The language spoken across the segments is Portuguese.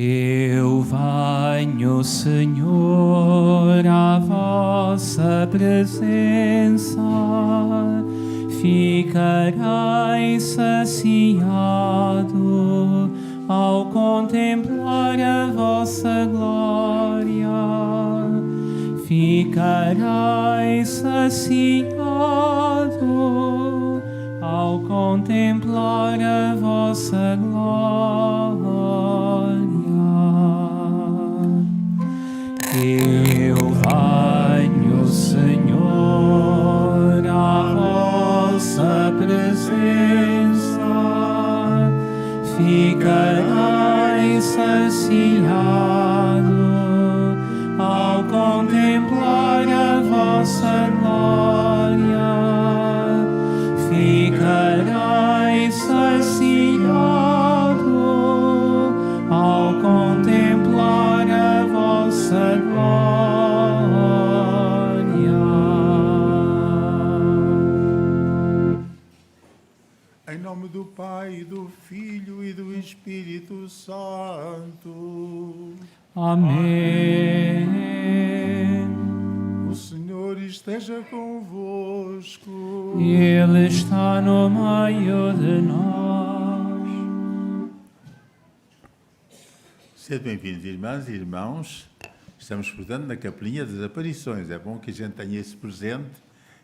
Eu venho, Senhor, à vossa presença, ficarei saciado ao contemplar a vossa glória. Ficarei saciado ao contemplar a vossa glória. Eu venho, Senhor, à vossa presença, ficarei saciado ao contemplar a vossa glória. Ficarei saciado ao contemplar a vossa glória. Em nome do Pai, do Filho e do Espírito Santo. Amém. O Senhor esteja convosco. Ele está no meio de nós. Sejam bem-vindos, irmãs e irmãos. Estamos, portanto, na Capelinha das Aparições. É bom que a gente tenha esse presente.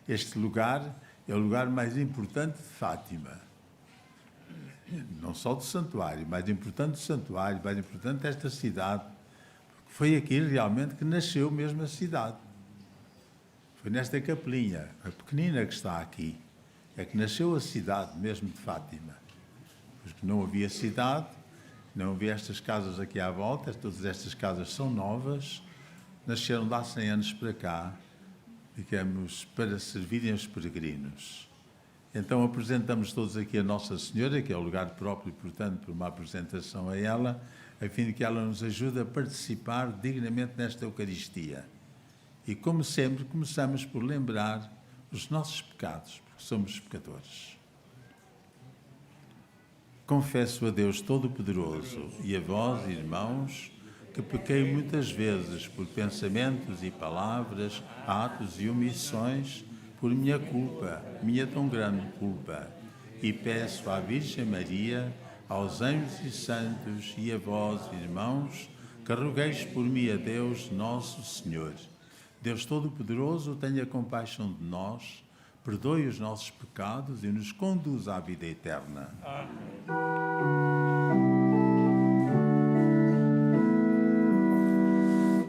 Este lugar é o lugar mais importante de Fátima. Não só do santuário, mais importante do santuário, mais importante desta cidade. Foi aqui realmente que nasceu mesmo a cidade. Foi nesta capelinha, a pequenina que está aqui, é que nasceu a cidade mesmo de Fátima. Porque não havia cidade, não havia estas casas aqui à volta, todas estas casas são novas, nasceram de há 100 anos para cá, digamos, para servirem os peregrinos. Então apresentamos todos aqui a Nossa Senhora, que é o lugar próprio, portanto, para uma apresentação a ela, a fim de que ela nos ajude a participar dignamente nesta Eucaristia. E, como sempre, começamos por lembrar os nossos pecados, porque somos pecadores. Confesso a Deus Todo-Poderoso e a vós, irmãos, que pequei muitas vezes por pensamentos e palavras, atos e omissões, por minha culpa, minha tão grande culpa, e peço à Virgem Maria, aos anjos e santos e a vós, irmãos, que rogueis por mim a Deus Nosso Senhor. Deus Todo-Poderoso, tenha compaixão de nós, perdoe os nossos pecados e nos conduza à vida eterna. Amém.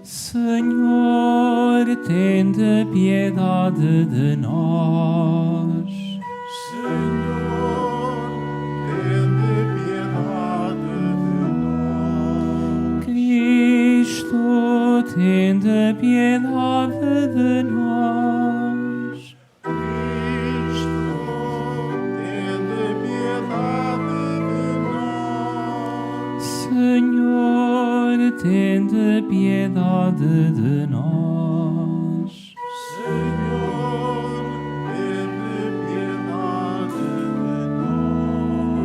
Senhor, tende piedade de nós. Senhor, tende piedade de nós. Cristo, tende piedade de nós. Cristo, tende piedade de nós. Senhor, tende piedade de nós. Senhor, tende piedade de nós.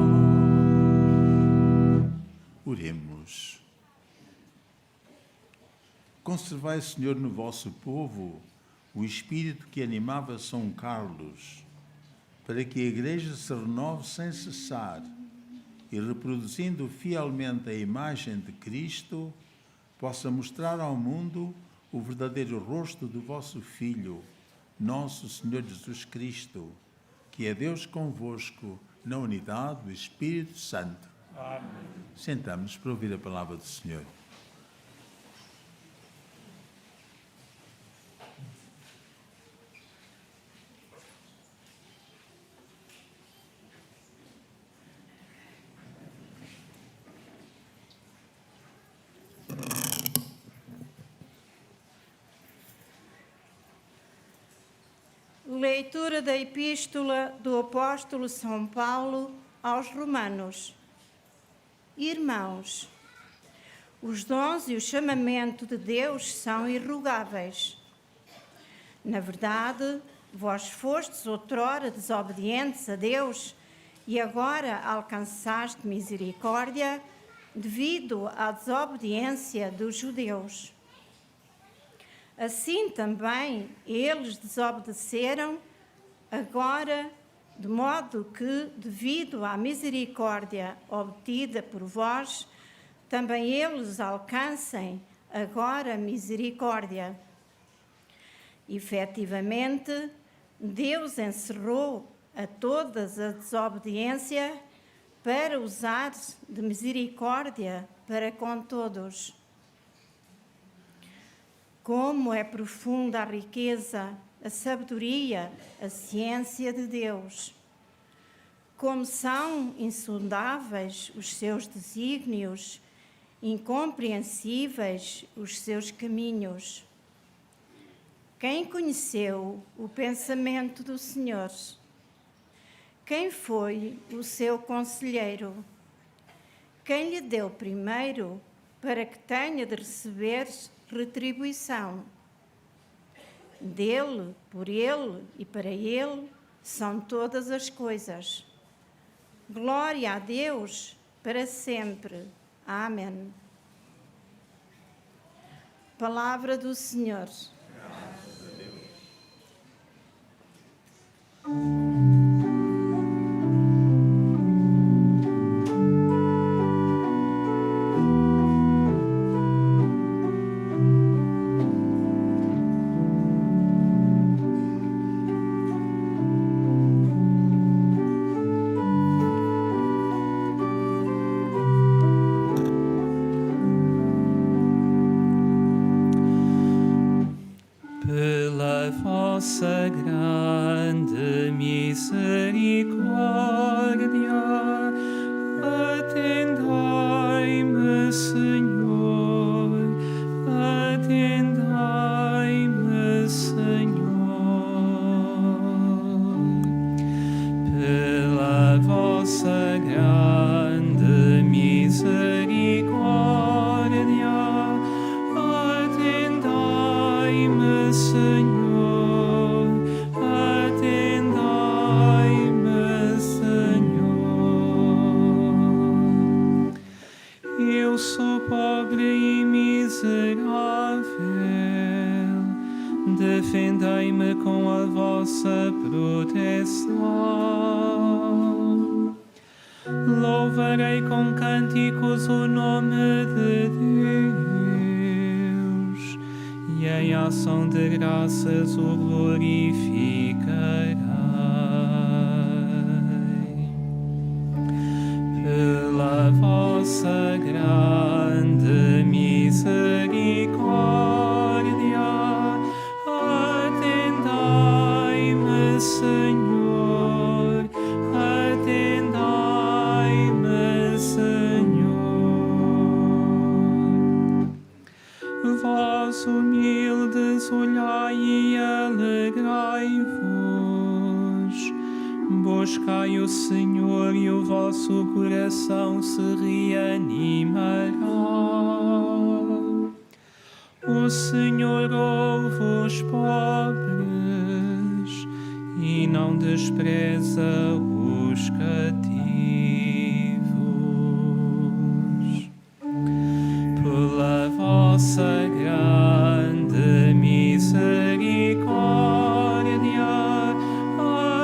Oremos. Conservai, Senhor, no vosso povo o espírito que animava São Carlos, para que a Igreja se renove sem cessar e, reproduzindo fielmente a imagem de Cristo, possa mostrar ao mundo o verdadeiro rosto do vosso Filho, nosso Senhor Jesus Cristo, que é Deus convosco, na unidade do Espírito Santo. Amém. Sentamos para ouvir a palavra do Senhor. Leitura da Epístola do Apóstolo São Paulo aos Romanos. Irmãos, os dons e o chamamento de Deus são irrevogáveis. Na verdade, vós fostes outrora desobedientes a Deus e agora alcançaste misericórdia, devido à desobediência dos judeus. Assim também eles desobedeceram agora, de modo que, devido à misericórdia obtida por vós, também eles alcancem agora misericórdia. Efetivamente, Deus encerrou a todas a desobediência para usar de misericórdia para com todos. Como é profunda a riqueza, a sabedoria, a ciência de Deus. Como são insondáveis os seus desígnios, incompreensíveis os seus caminhos. Quem conheceu o pensamento do Senhor? Quem foi o seu conselheiro? Quem lhe deu primeiro para que tenha de receber retribuição? Dele, por ele e para ele são todas as coisas. Glória a Deus para sempre. Amém. Palavra do Senhor. Graças a Deus. Pela vossa grande misericórdia, atendai-me, Senhor, atendai-me, Senhor. Pela vossa grande misericórdia, atendai-me, Senhor, atendai-me, Senhor. Eu sou pobre e miserável, defendei-me com a vossa proteção. Louvarei com cânticos o nome de Deus, e em ação de graças o glorificarei. Pela vossa grande misericórdia, atendai-me, Senhor, atendai-me, Senhor. Vós humildes olhai e alegrai-vos, buscai o Senhor e o vosso coração se reanimará. O Senhor ouve os pobres e não despreza os cativos. Pela vossa grande misericórdia,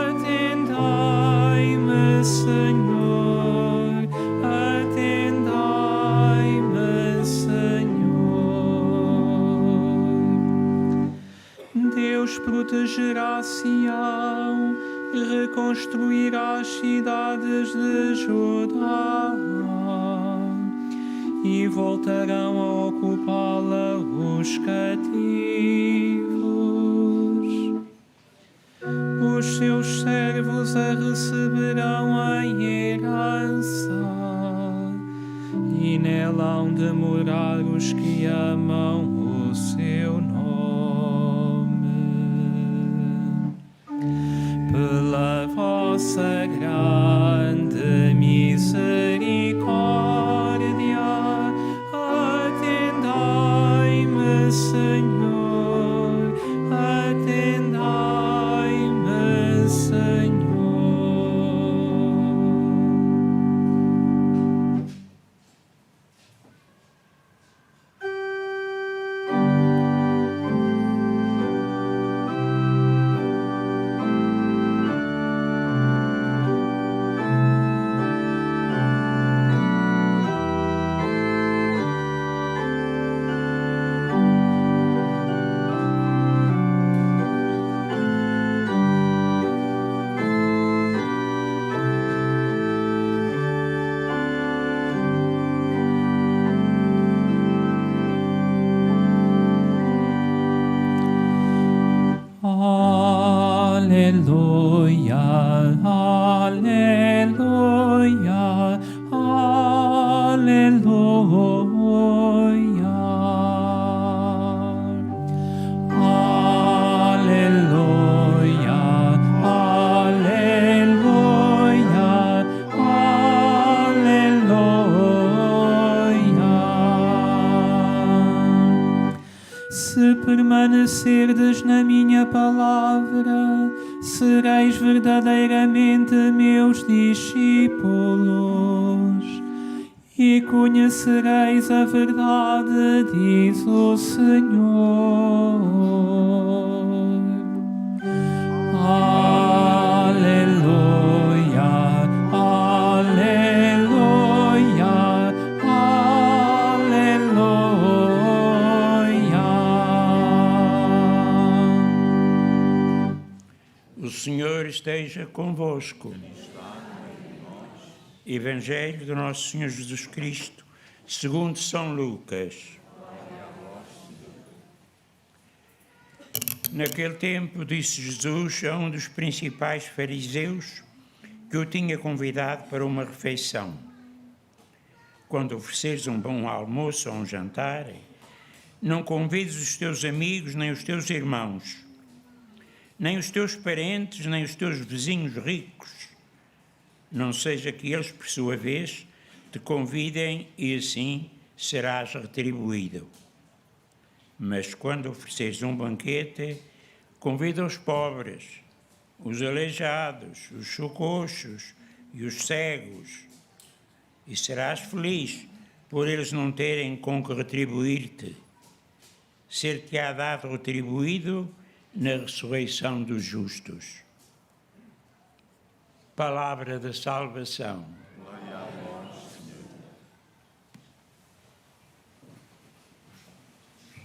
atendai-me, Senhor, atendai-me, Senhor. Deus protegerá Sião, reconstruirá as cidades de Judá, e voltarão a ocupá-la os cativos. Os seus servos a receberão em herança, e nela hão de morar os que amam o seu nome. Pela vossa grande misericórdia, atendai-me, Senhor, atendai-me, Senhor. Se permanecerdes na minha palavra, sereis verdadeiramente meus discípulos e conhecereis a verdade, diz o Senhor. Aleluia, aleluia, aleluia. O Senhor esteja convosco. Evangelho do nosso Senhor Jesus Cristo, segundo São Lucas. Naquele tempo disse Jesus a um dos principais fariseus que o tinha convidado para uma refeição: quando ofereceres um bom almoço ou um jantar, não convides os teus amigos, nem os teus irmãos, nem os teus parentes, nem os teus vizinhos ricos, não seja que eles, por sua vez, te convidem e assim serás retribuído. Mas quando ofereceres um banquete, convida os pobres, os aleijados, os socoxos e os cegos, e serás feliz por eles não terem com que retribuir-te. Ser-te-á dado retribuído na ressurreição dos justos. Palavra da salvação. Glória a vós,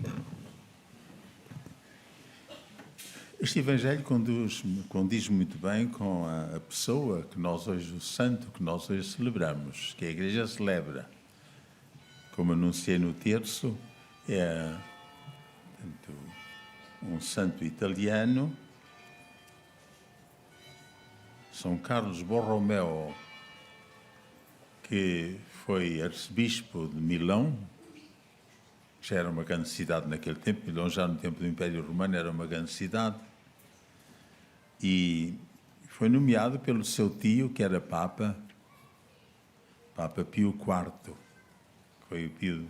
Senhor. Este Evangelho condiz muito bem com a pessoa que nós hoje, o santo que nós hoje celebramos, que a Igreja celebra. Como anunciei no terço, é um santo italiano, São Carlos Borromeo, que foi arcebispo de Milão, que já era uma grande cidade naquele tempo. Milão, já no tempo do Império Romano, era uma grande cidade, e foi nomeado pelo seu tio, que era Papa Pio IV, que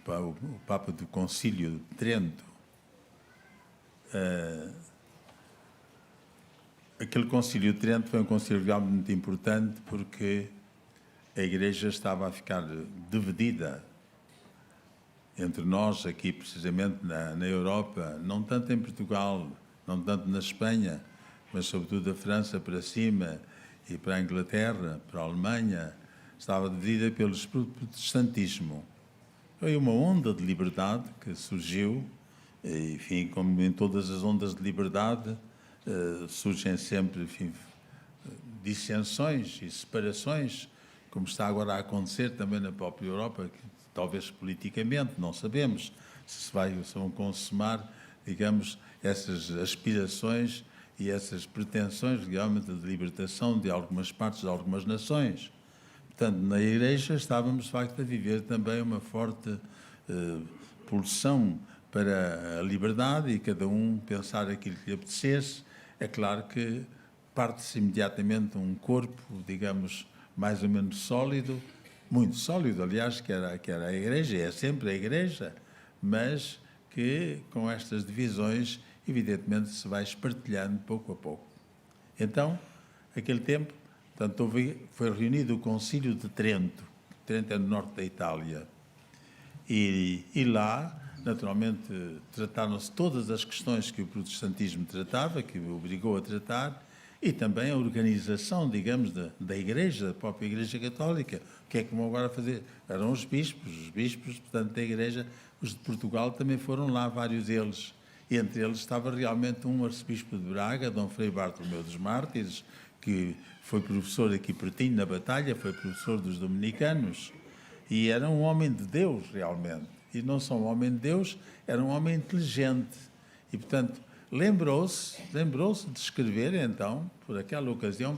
foi o Papa do Concílio de Trento. Aquele Concílio de Trento foi um concílio realmente muito importante, porque a Igreja estava a ficar dividida entre nós, aqui precisamente na Europa, não tanto em Portugal, não tanto na Espanha, mas sobretudo da França para cima e para a Inglaterra, para a Alemanha, estava dividida pelo protestantismo. Foi uma onda de liberdade que surgiu, enfim, como em todas as ondas de liberdade, surgem sempre, enfim, dissensões e separações, como está agora a acontecer também na própria Europa, que, talvez politicamente, não sabemos se vão consumar, digamos, essas aspirações e essas pretensões realmente de libertação de algumas partes, de algumas nações. Portanto, na Igreja estávamos, de facto, a viver também uma forte pulsão para a liberdade e cada um pensar aquilo que lhe apetecesse. É claro que parte-se imediatamente um corpo, digamos, mais ou menos sólido, muito sólido, aliás, que era a Igreja, é sempre a Igreja, mas que com estas divisões, evidentemente, se vai espartilhando pouco a pouco. Então, aquele tempo, portanto, foi reunido o Concílio de Trento. Trento é no norte da Itália. E lá, naturalmente, trataram-se todas as questões que o protestantismo tratava, que o obrigou a tratar, e também a organização, digamos, da Igreja, da própria Igreja Católica. O que é que vão agora fazer? Eram os bispos, portanto, da Igreja. Os de Portugal também foram lá, vários deles. E entre eles estava realmente um arcebispo de Braga, Dom Frei Bartolomeu dos Mártires, que foi professor aqui pertinho na Batalha, foi professor dos dominicanos, e era um homem de Deus, realmente. E não só um homem de Deus, era um homem inteligente. E, portanto, lembrou-se de escrever, então, por aquela ocasião,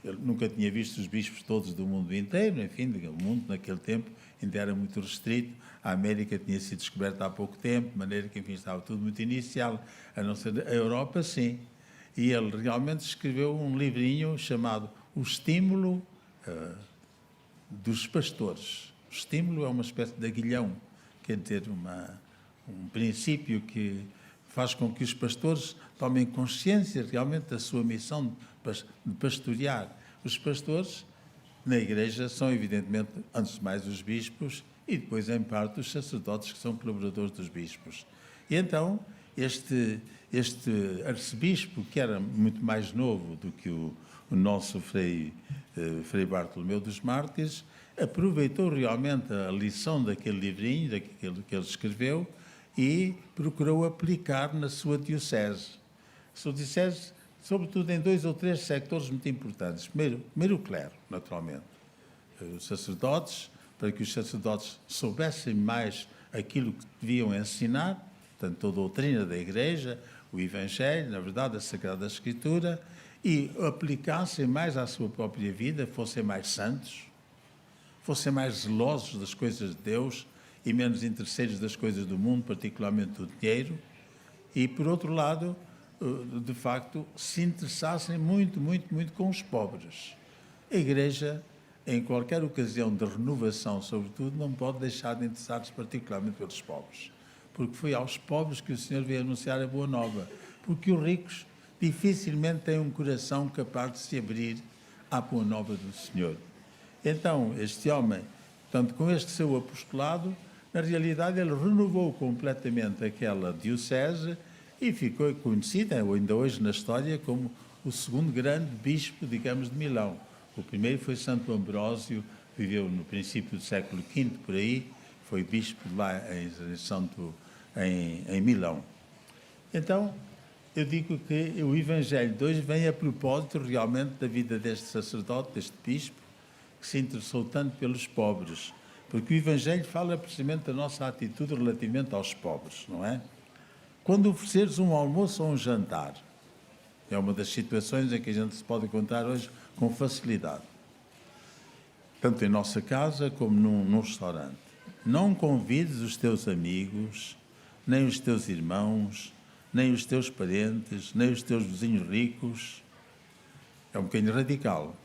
Ele nunca tinha visto os bispos todos do mundo inteiro, enfim, o mundo naquele tempo ainda era muito restrito. A América tinha sido descoberta há pouco tempo, de maneira que, enfim, estava tudo muito inicial, a não ser a Europa, sim. E ele realmente escreveu um livrinho chamado O Estímulo dos Pastores. O estímulo é uma espécie de aguilhão, quer dizer, um princípio que faz com que os pastores tomem consciência realmente da sua missão de pastorear. Os pastores na Igreja são, evidentemente, antes de mais os bispos e depois, em parte, os sacerdotes que são colaboradores dos bispos. E então, este arcebispo, que era muito mais novo do que o nosso Frei Bartolomeu dos Mártires, aproveitou realmente a lição daquele livrinho, daquilo que ele escreveu, e procurou aplicar na sua diocese. A sua diocese, sobretudo em 2 ou 3 sectores muito importantes. Primeiro o clero, naturalmente. Os sacerdotes, para que os sacerdotes soubessem mais aquilo que deviam ensinar, portanto, a doutrina da Igreja, o Evangelho, na verdade, a Sagrada Escritura, e aplicassem mais à sua própria vida, fossem mais santos, fossem mais zelosos das coisas de Deus e menos interesseiros das coisas do mundo, particularmente do dinheiro, e, por outro lado, de facto, se interessassem muito, muito, muito com os pobres. A Igreja, em qualquer ocasião de renovação, sobretudo, não pode deixar de interessar-se particularmente pelos pobres, porque foi aos pobres que o Senhor veio anunciar a boa nova, porque os ricos dificilmente têm um coração capaz de se abrir à boa nova do Senhor. Então, este homem, portanto, com este seu apostolado, na realidade ele renovou completamente aquela diocese e ficou conhecida, ainda hoje na história, como o segundo grande bispo, digamos, de Milão. O primeiro foi Santo Ambrósio, viveu no princípio do século V, por aí, foi bispo lá em Milão. Então, eu digo que o Evangelho de hoje vem a propósito realmente da vida deste sacerdote, deste bispo, que se interessou tanto pelos pobres, porque o Evangelho fala precisamente da nossa atitude relativamente aos pobres, não é? Quando ofereceres um almoço ou um jantar, é uma das situações em que a gente se pode encontrar hoje com facilidade, tanto em nossa casa como num restaurante. Não convides os teus amigos, nem os teus irmãos, nem os teus parentes, nem os teus vizinhos ricos. É um bocadinho radical.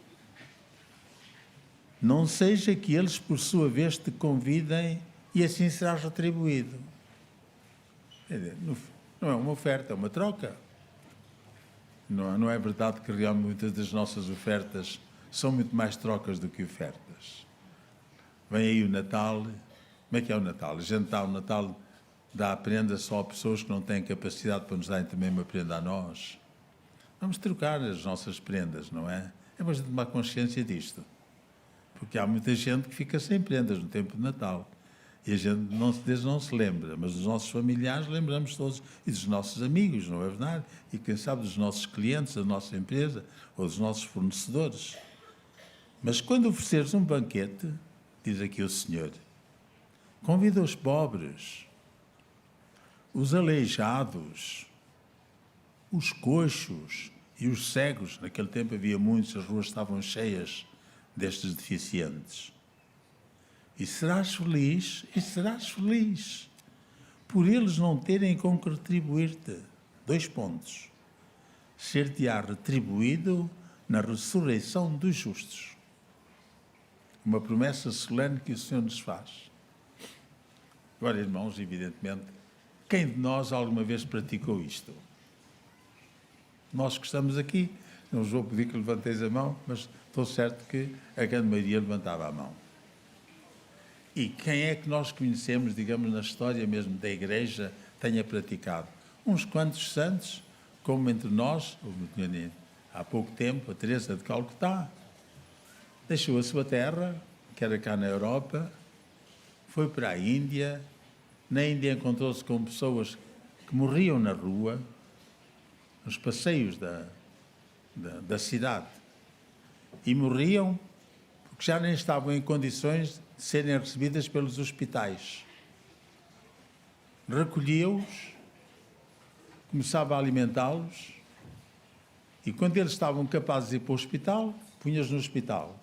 Não seja que eles, por sua vez, te convidem e assim serás retribuído. Quer dizer, não é uma oferta, é uma troca. Não é verdade que realmente muitas das nossas ofertas são muito mais trocas do que ofertas. Vem aí o Natal. Como é que é o Natal? A gente dá o Natal, dá a prenda só a pessoas que não têm capacidade para nos darem também uma prenda a nós. Vamos trocar as nossas prendas, não é? É bom a gente tomar consciência disto. Porque há muita gente que fica sem prendas no tempo de Natal. E a gente não se lembra, mas dos nossos familiares lembramos todos, e dos nossos amigos, não é verdade? E quem sabe dos nossos clientes, da nossa empresa, ou dos nossos fornecedores. Mas quando ofereceres um banquete, diz aqui o Senhor, convida os pobres, os aleijados, os coxos e os cegos. Naquele tempo havia muitos, as ruas estavam cheias destes deficientes. E serás feliz, por eles não terem com que retribuir-te. 2 pontos. Ser-te-á retribuído na ressurreição dos justos. Uma promessa solene que o Senhor nos faz. Agora, irmãos, evidentemente, quem de nós alguma vez praticou isto? Nós que estamos aqui, não vos vou pedir que levanteis a mão, mas estou certo que a grande maioria levantava a mão. E quem é que nós conhecemos, digamos, na história mesmo da Igreja, tenha praticado? Uns quantos santos, como entre nós, há pouco tempo, a Teresa de Calcutá, deixou a sua terra, que era cá na Europa, foi para a Índia. Na Índia encontrou-se com pessoas que morriam na rua, nos passeios da cidade, e morriam porque já nem estavam em condições de serem recebidas pelos hospitais. Recolhia-os, começava a alimentá-los, e quando eles estavam capazes de ir para o hospital, punhas no hospital.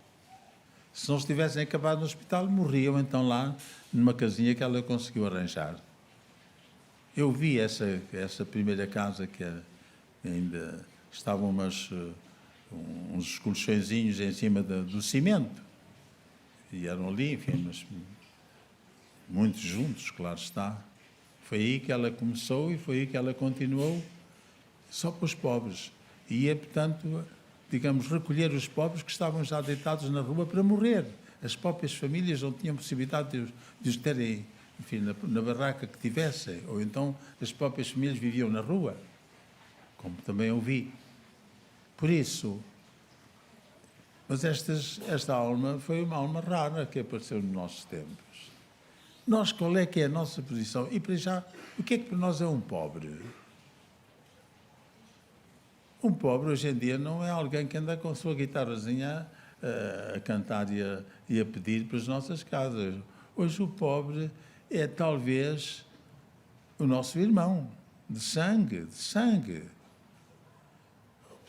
Se não estivessem acabados no hospital, morriam então lá numa casinha que ela conseguiu arranjar. Eu vi essa primeira casa que ainda estavam uns colchõezinhos em cima do cimento. E eram ali, enfim, mas muitos juntos, claro está. Foi aí que ela começou e foi aí que ela continuou, só para os pobres. E ia, portanto, digamos, recolher os pobres que estavam já deitados na rua para morrer. As próprias famílias não tinham possibilidade de os terem, enfim, na barraca que tivessem. Ou então as próprias famílias viviam na rua, como também ouvi. Por isso, mas esta alma foi uma alma rara que apareceu nos nossos tempos. Nós, qual é que é a nossa posição? E para já, o que é que para nós é um pobre? Um pobre, hoje em dia, não é alguém que anda com a sua guitarrazinha a cantar e a pedir para as nossas casas. Hoje o pobre é, talvez, o nosso irmão, de sangue.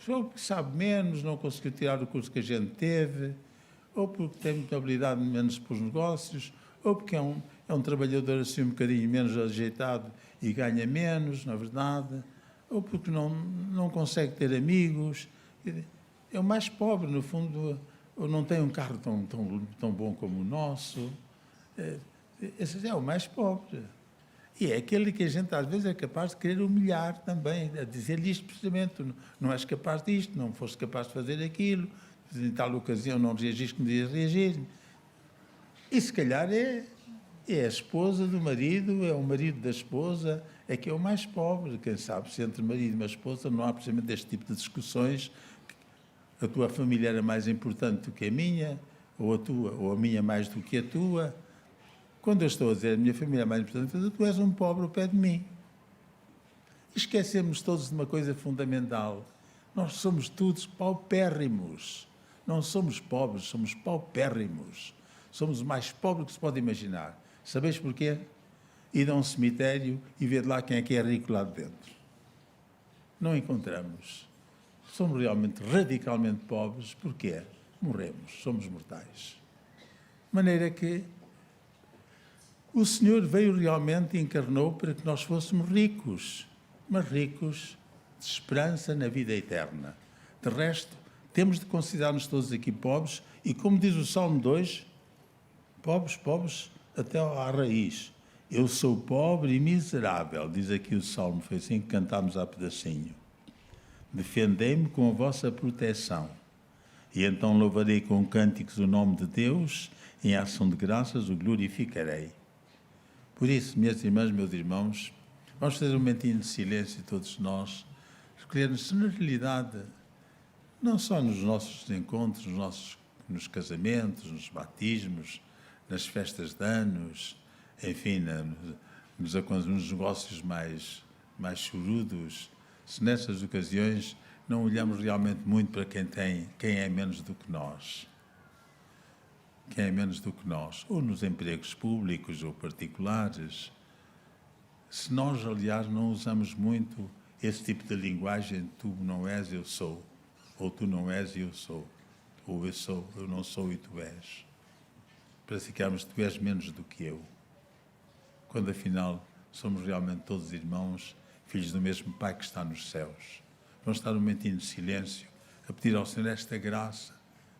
Ou porque sabe menos, não conseguiu tirar o curso que a gente teve, ou porque tem muita habilidade menos para os negócios, ou porque é um trabalhador assim um bocadinho menos ajeitado e ganha menos, na verdade, ou porque não consegue ter amigos. É o mais pobre, no fundo, ou não tem um carro tão bom como o nosso. Esse é o mais pobre. E é aquele que a gente às vezes é capaz de querer humilhar também, a dizer-lhe isto precisamente, não és capaz disto, não foste capaz de fazer aquilo, em tal ocasião não reagiste como devias reagir. E se calhar é a esposa do marido, é o marido da esposa, é que é o mais pobre. Quem sabe se entre marido e uma esposa não há precisamente este tipo de discussões, a tua família era mais importante do que a minha, ou a tua, ou a minha mais do que a tua. Quando eu estou a dizer a minha família é mais importante, tu és um pobre ao pé de mim. Esquecemos todos de uma coisa fundamental. Nós somos todos paupérrimos. Não somos pobres, somos paupérrimos. Somos o mais pobres que se pode imaginar. Sabeis porquê? Ir a um cemitério e ver lá quem é que é rico lá de dentro. Não encontramos. Somos realmente radicalmente pobres. Porquê? Morremos, somos mortais. De maneira que o Senhor veio realmente e encarnou para que nós fôssemos ricos, mas ricos de esperança na vida eterna. De resto, temos de considerar-nos todos aqui pobres e, como diz o Salmo 2, pobres até à raiz. Eu sou pobre e miserável, diz aqui o Salmo, foi assim que cantámos há pedacinho. Defendei-me com a vossa proteção, e então louvarei com cânticos o nome de Deus, em ação de graças o glorificarei. Por isso, minhas irmãs, meus irmãos, vamos fazer um momentinho de silêncio todos nós, escolhermos se na realidade, não só nos nossos encontros, nos casamentos, nos batismos, nas festas de anos, enfim, nos negócios mais chorudos, se nessas ocasiões não olhamos realmente muito para quem é menos do que nós. Quem é menos do que nós, ou nos empregos públicos ou particulares. Se nós, aliás, não usamos muito esse tipo de linguagem, tu não és, eu sou, ou tu não és e eu sou, ou eu sou, eu não sou e tu és. Praticamos tu és menos do que eu, quando afinal somos realmente todos irmãos, filhos do mesmo Pai que está nos céus. Vamos estar um momentinho de silêncio, a pedir ao Senhor esta graça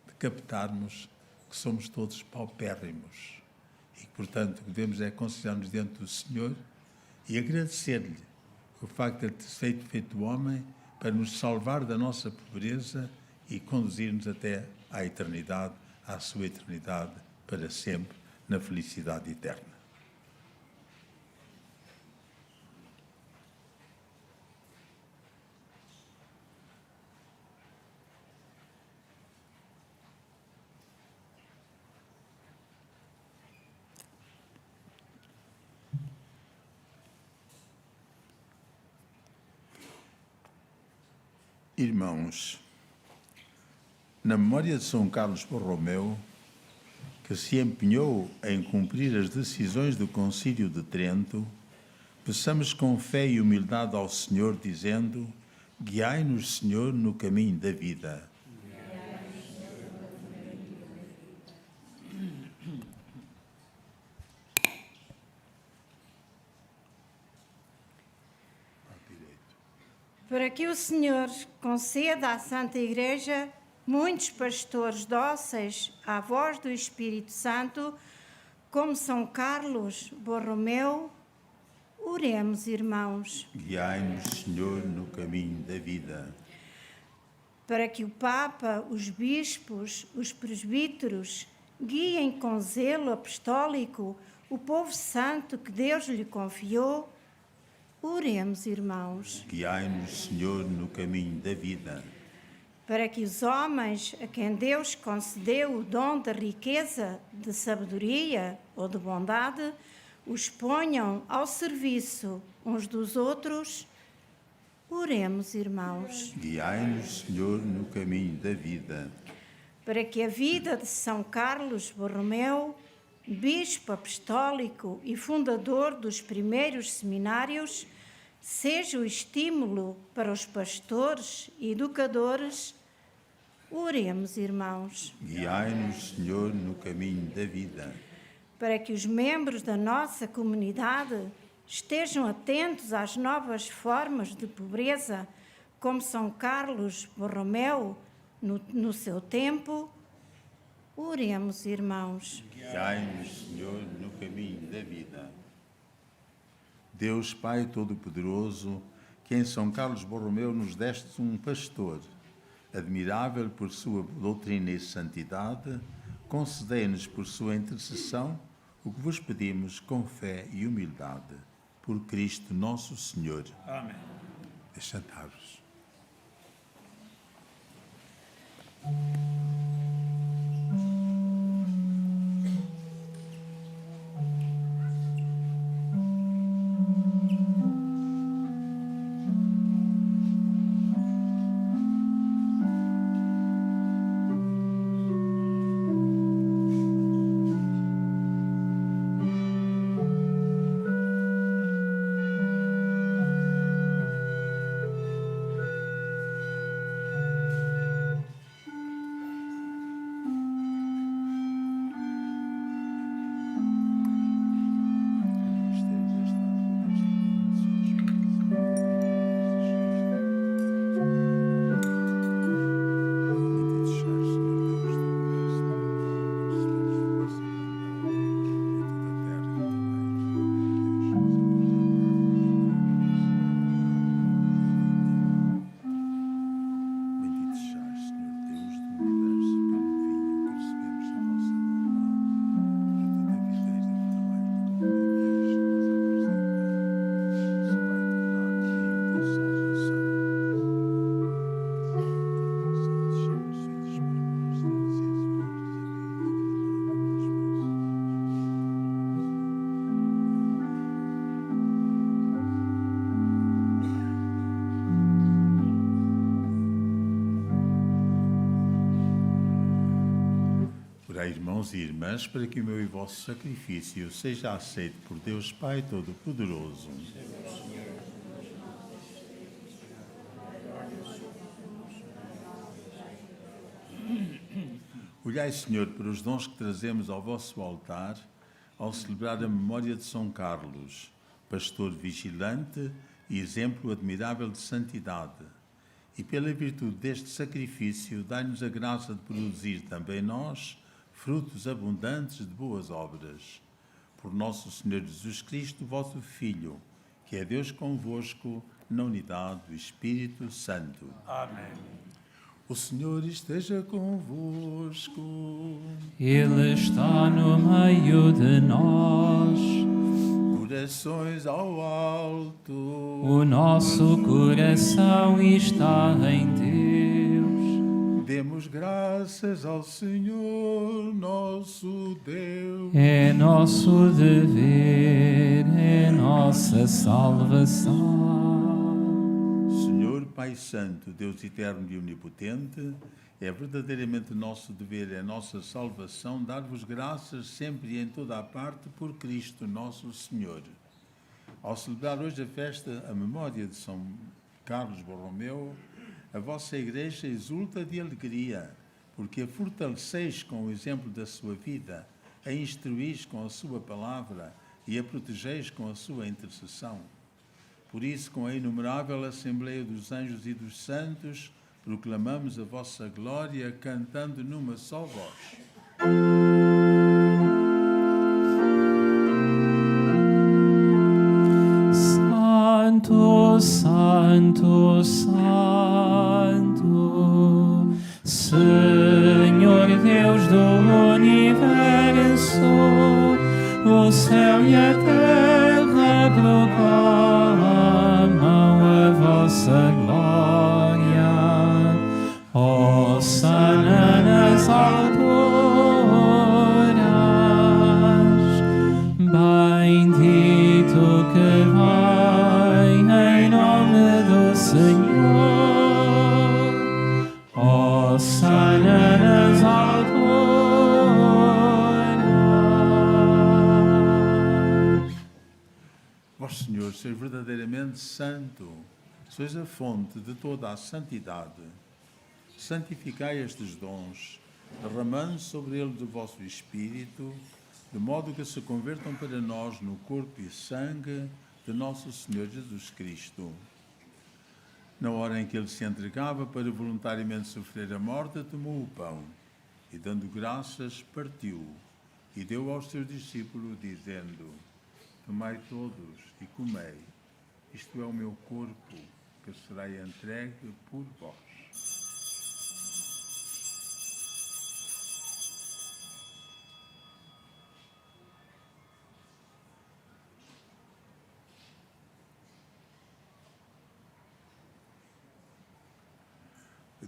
de captarmos que somos todos paupérrimos e que, portanto, o que devemos é considerar-nos diante do Senhor e agradecer-lhe o facto de ter sido feito homem para nos salvar da nossa pobreza e conduzir-nos até à eternidade, à sua eternidade, para sempre, na felicidade eterna. Irmãos, na memória de São Carlos Borromeu, que se empenhou em cumprir as decisões do Concílio de Trento, peçamos com fé e humildade ao Senhor, dizendo: guiai-nos, Senhor, no caminho da vida. Para que o Senhor conceda à Santa Igreja muitos pastores dóceis à voz do Espírito Santo, como São Carlos Borromeu, oremos, irmãos. Guiai-nos, Senhor, no caminho da vida. Para que o Papa, os bispos, os presbíteros guiem com zelo apostólico o povo santo que Deus lhe confiou, oremos, irmãos. Guiai-nos, Senhor, no caminho da vida. Para que os homens a quem Deus concedeu o dom da riqueza, de sabedoria ou de bondade, os ponham ao serviço uns dos outros, oremos, irmãos. Guiai-nos, Senhor, no caminho da vida. Para que a vida de São Carlos Borromeu, bispo apostólico e fundador dos primeiros seminários, seja o estímulo para os pastores e educadores, oremos, irmãos. Guiai-nos, Senhor, no caminho da vida. Para que os membros da nossa comunidade estejam atentos às novas formas de pobreza, como São Carlos Borromeu, no seu tempo, oremos, irmãos. Guiai-nos, Senhor, no caminho da vida. Deus Pai Todo-Poderoso, que em São Carlos Borromeu nos deste um pastor, admirável por sua doutrina e santidade, concedei-nos por sua intercessão o que vos pedimos com fé e humildade. Por Cristo nosso Senhor. Amém. Sentar-vos. Orai, irmãos e irmãs, para que o meu e vosso sacrifício seja aceito por Deus Pai Todo-Poderoso. Olhai, Senhor, para os dons que trazemos ao vosso altar, ao celebrar a memória de São Carlos, pastor vigilante e exemplo admirável de santidade. E pela virtude deste sacrifício, dai-nos a graça de produzir também nós frutos abundantes de boas obras. Por nosso Senhor Jesus Cristo, vosso Filho, que é Deus convosco, na unidade do Espírito Santo. Amém. O Senhor esteja convosco. Ele está no meio de nós. Corações ao alto. O nosso coração está em Deus. Demos graças ao Senhor, nosso Deus. É nosso dever, é nossa salvação. Senhor Pai Santo, Deus eterno e onipotente, é verdadeiramente nosso dever, é nossa salvação, dar-vos graças sempre e em toda a parte por Cristo nosso Senhor. Ao celebrar hoje a festa, a memória de São Carlos Borromeu, a vossa Igreja exulta de alegria, porque a fortaleceis com o exemplo da sua vida, a instruís com a sua palavra e a protegeis com a sua intercessão. Por isso, com a inumerável Assembleia dos Anjos e dos Santos, proclamamos a vossa glória, cantando numa só voz. Santo, Santo, Santo, Senhor Deus do universo, o céu e a terra proclamam a vossa glória. Hosana nas alturas, bendito que vem em nome do Senhor. Hosana nas alturas. Vós, Senhor, sois verdadeiramente santo, sois a fonte de toda a santidade. Santificai estes dons, derramando sobre eles o vosso Espírito, de modo que se convertam para nós no corpo e sangue de nosso Senhor Jesus Cristo. Na hora em que ele se entregava para voluntariamente sofrer a morte, tomou o pão e, dando graças, partiu e deu aos seus discípulos, dizendo: Tomai todos e comei, isto é o meu corpo, que será entregue por vós.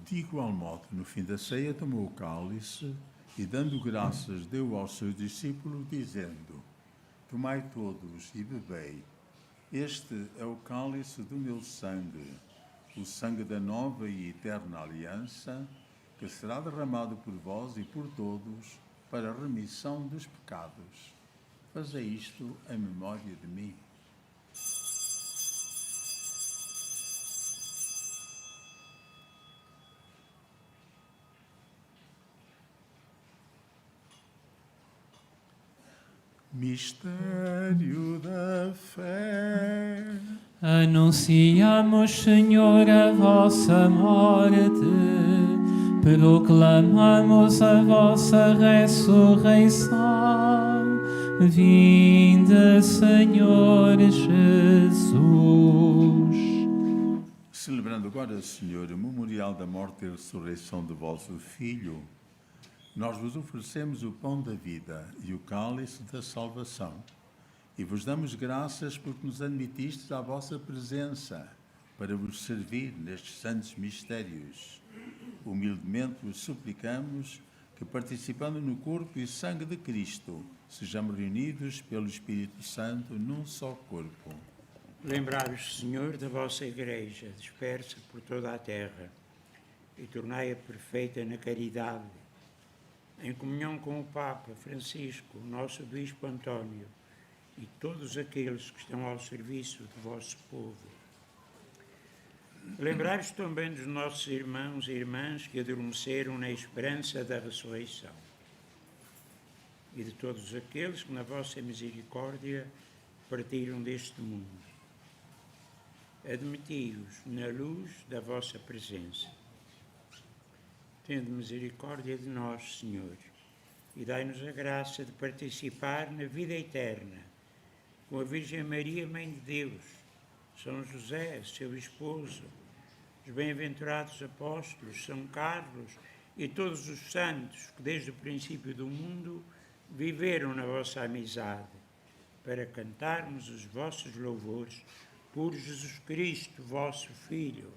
De igual modo, no fim da ceia, tomou o cálice e, dando graças, deu aos seus discípulos, dizendo: Tomai todos e bebei. Este é o cálice do meu sangue, o sangue da nova e eterna aliança, que será derramado por vós e por todos para a remissão dos pecados. Fazei isto em memória de mim. Mistério da fé. Anunciamos, Senhor, a vossa morte, proclamamos a vossa ressurreição. Vinde, Senhor Jesus. Celebrando agora, Senhor, o memorial da morte e ressurreição do vosso Filho, nós vos oferecemos o pão da vida e o cálice da salvação, e vos damos graças porque nos admitistes à vossa presença para vos servir nestes santos mistérios. Humildemente vos suplicamos que, participando no corpo e sangue de Cristo, sejamos reunidos pelo Espírito Santo num só corpo. Lembrai-vos, Senhor, da vossa Igreja, dispersa por toda a terra, e tornai-a perfeita na caridade, em comunhão com o Papa Francisco, o nosso Bispo António, e todos aqueles que estão ao serviço do vosso povo. Lembrai-vos também dos nossos irmãos e irmãs que adormeceram na esperança da ressurreição, e de todos aqueles que, na vossa misericórdia, partiram deste mundo. Admiti-os na luz da vossa presença. Tende misericórdia de nós, Senhor, e dai-nos a graça de participar na vida eterna com a Virgem Maria, Mãe de Deus, São José, seu esposo, os bem-aventurados apóstolos, São Carlos e todos os santos que desde o princípio do mundo viveram na vossa amizade, para cantarmos os vossos louvores por Jesus Cristo, vosso Filho.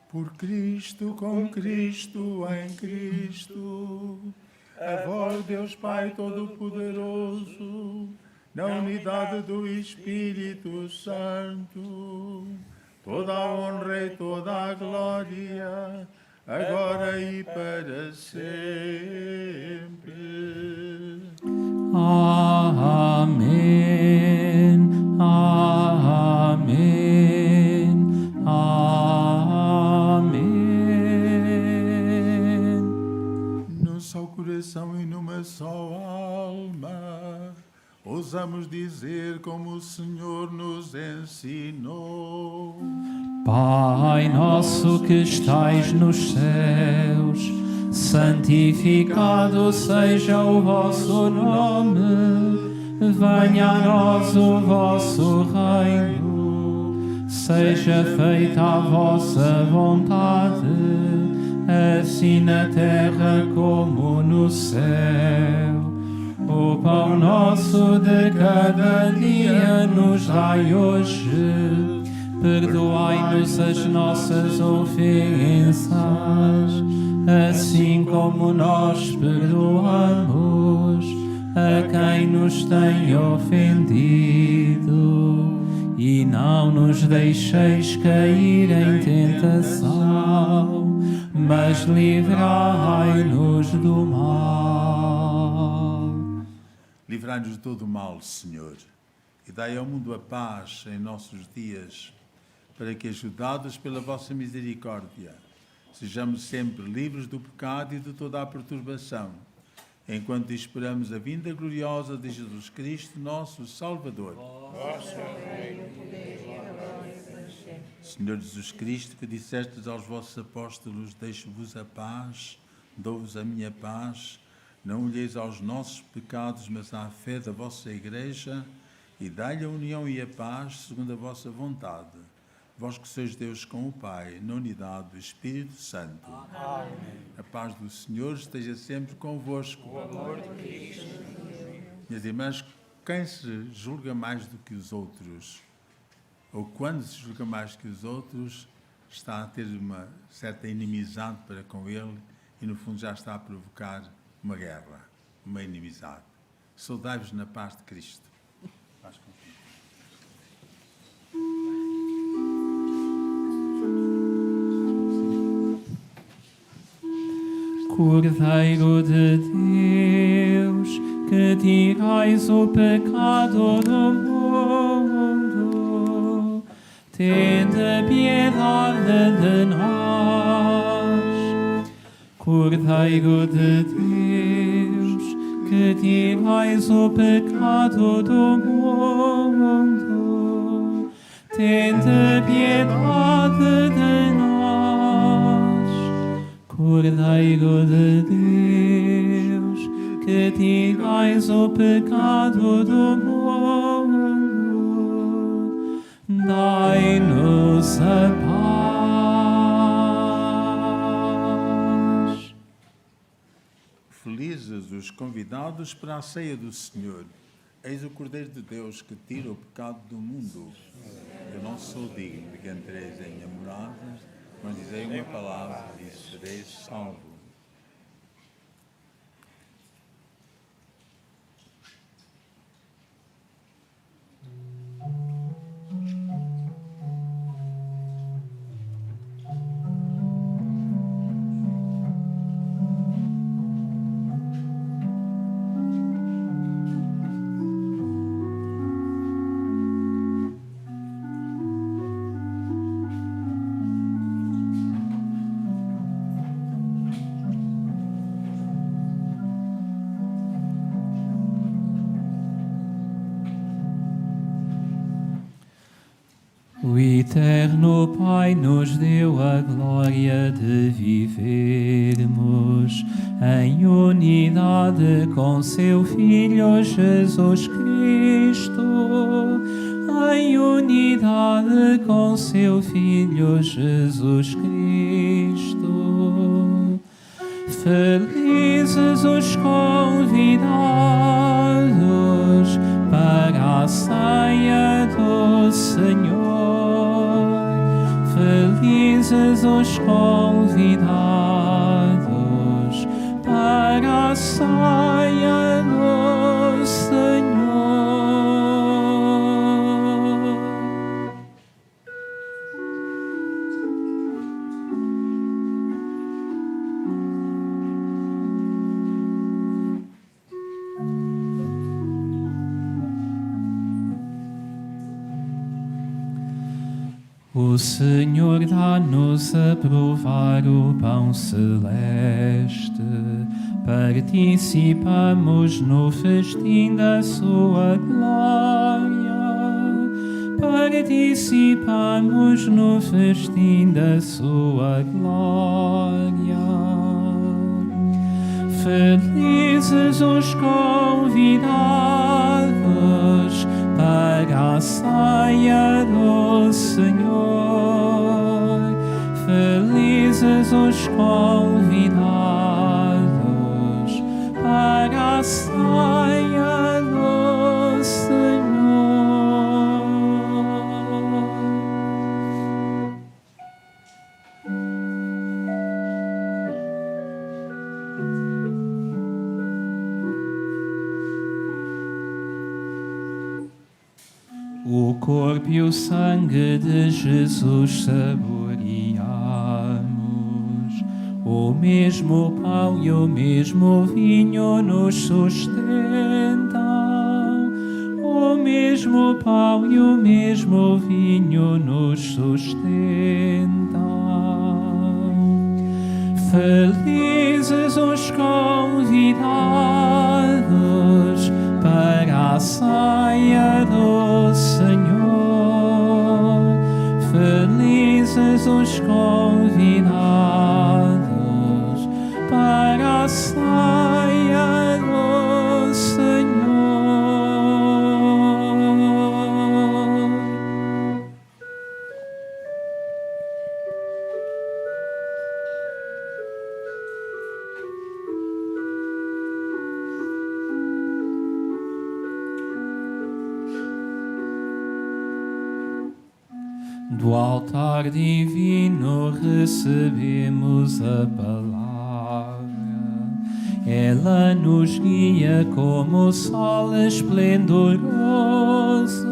Por Cristo, com Cristo, em Cristo, a vós, Deus Pai Todo-Poderoso, na unidade do Espírito Santo, toda a honra e toda a glória, agora e para sempre. Amém. Amém. Amém. Num só coração e numa só alma, ousamos dizer como o Senhor nos ensinou. Pai nosso que estais nos céus, santificado seja o vosso nome. Venha a nós o vosso reino, seja feita a vossa vontade, assim na terra como no céu. O pão nosso de cada dia nos dai hoje, perdoai-nos as nossas ofensas, assim como nós perdoamos a quem nos tem ofendido, e não nos deixeis cair em tentação, mas livrai-nos do mal. Livrai-nos de todo o mal, Senhor, e dai ao mundo a paz em nossos dias, para que, ajudados pela vossa misericórdia, sejamos sempre livres do pecado e de toda a perturbação, enquanto esperamos a vinda gloriosa de Jesus Cristo, nosso Salvador. Senhor Jesus Cristo, que dissestes aos vossos apóstolos: deixo-vos a paz, dou-vos a minha paz, não olheis aos nossos pecados, mas à fé da vossa Igreja, e dai-lhe a união e a paz segundo a vossa vontade. Vós que sois Deus com o Pai, na unidade do Espírito Santo. Amém. A paz do Senhor esteja sempre convosco. O amor de Cristo. Minhas irmãs, quem se julga mais do que os outros, ou quando se julga mais que os outros, está a ter uma certa inimizade para com ele e, no fundo, já está a provocar uma guerra, uma inimizade. Saudai-vos na paz de Cristo. Paz com Cristo. Cordeiro de Deus, que tirais o pecado do mundo, tende piedade de nós. Cordeiro de Deus, que tirais o pecado do mundo, tende piedade de nós. Cordeiro de Deus, que tirais o pecado do mundo, dai-nos a paz. Felizes os convidados para a ceia do Senhor. Eis o Cordeiro de Deus que tira o pecado do mundo. Eu não sou digno de que entreis em minha morada, mas dizei uma palavra e sereis salvos. O eterno Pai nos deu a glória de vivermos em unidade com seu Filho Jesus Cristo, em unidade com seu Filho Jesus Cristo. Felizes os convidados para a ceia do Senhor. Felizes os convidados para a ceia do Senhor. O Senhor dá-nos a provar o pão celeste, participamos no festim da sua glória. Participamos no festim da sua glória. Felizes os convidados para a ceia do Senhor. Felizes os convidados para a ceia do Senhor. O corpo e o sangue de Jesus saboreamos, o mesmo pão e o mesmo vinho nos sustentam, o mesmo pão e o mesmo vinho nos sustentam. Felizes os convidados para a ceia do Senhor. Felizes os convidados para a ceia do Senhor. Do altar divino recebemos a palavra. Ela nos guia como o sol esplendoroso.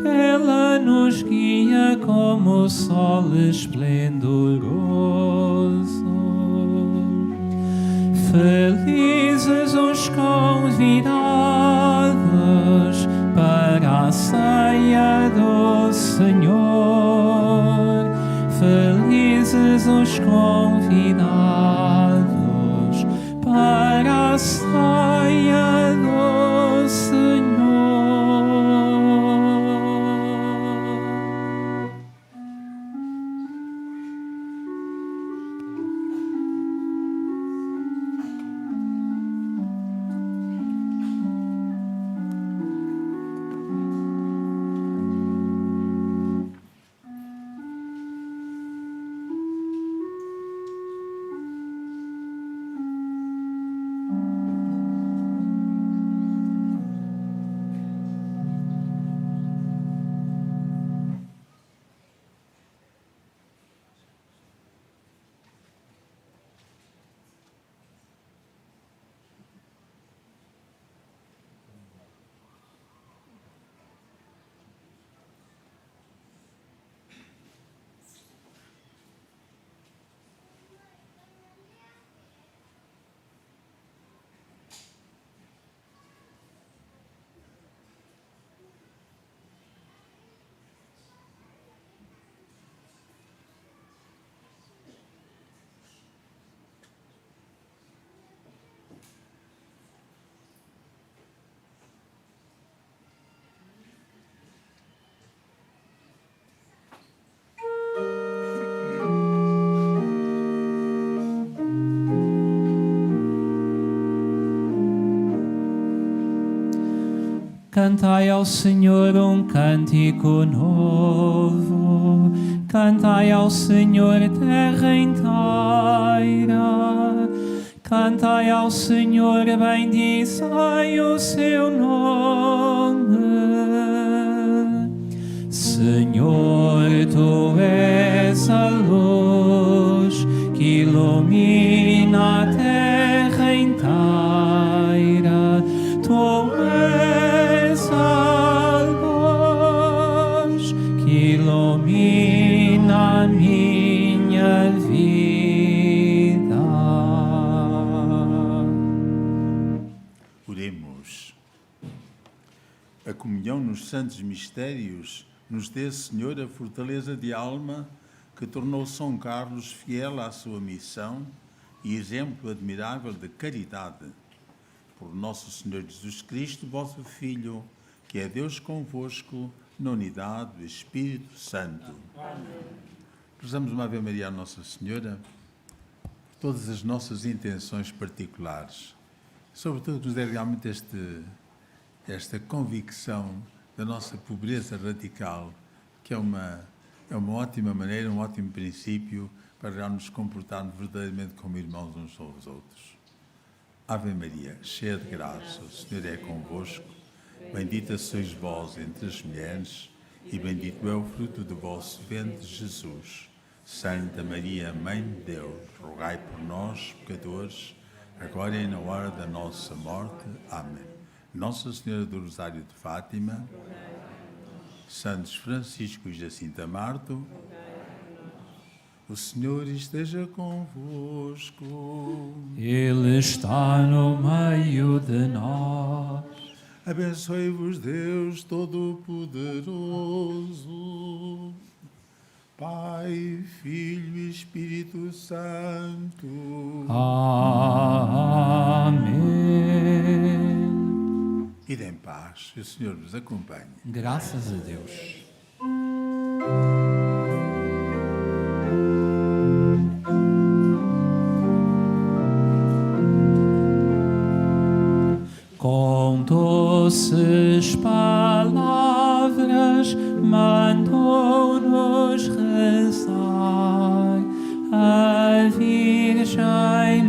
Ela nos guia como o sol esplendoroso. Felizes os convidados para a ceia do Senhor. Felizes os convidados para a ceia do Senhor. Cantai ao Senhor um cântico novo, cantai ao Senhor terra inteira, cantai ao Senhor, bendizei o seu nome. Senhor, tu és a luz que ilumina a terra inteira, tu és a luz que ilumina a minha vida. Oremos. A comunhão nos santos mistérios nos dê, Senhor, a fortaleza de alma que tornou São Carlos fiel à sua missão e exemplo admirável de caridade. Por nosso Senhor Jesus Cristo, vosso Filho, que é Deus convosco, na unidade do Espírito Santo. Amém. Rezamos uma Ave Maria à Nossa Senhora, todas as nossas intenções particulares, sobretudo que nos dê realmente esta convicção da nossa pobreza radical, que é uma ótima maneira, um ótimo princípio para já nos comportarmos verdadeiramente como irmãos uns com os outros. Ave Maria, cheia de graça, o Senhor é convosco, bendita sois vós entre as mulheres, e bendito é o fruto do vosso ventre, Jesus. Santa Maria, Mãe de Deus, rogai por nós, pecadores, agora e na hora da nossa morte. Amém. Nossa Senhora do Rosário de Fátima, Santos Francisco e Jacinta Marto, o Senhor esteja convosco. Ele está no meio de nós. Abençoe-vos Deus Todo-Poderoso, Pai, Filho e Espírito Santo. Amém. Ide em paz, o Senhor vos acompanhe. Graças a Deus. Com doces palavras mandou-nos rezar a Virgem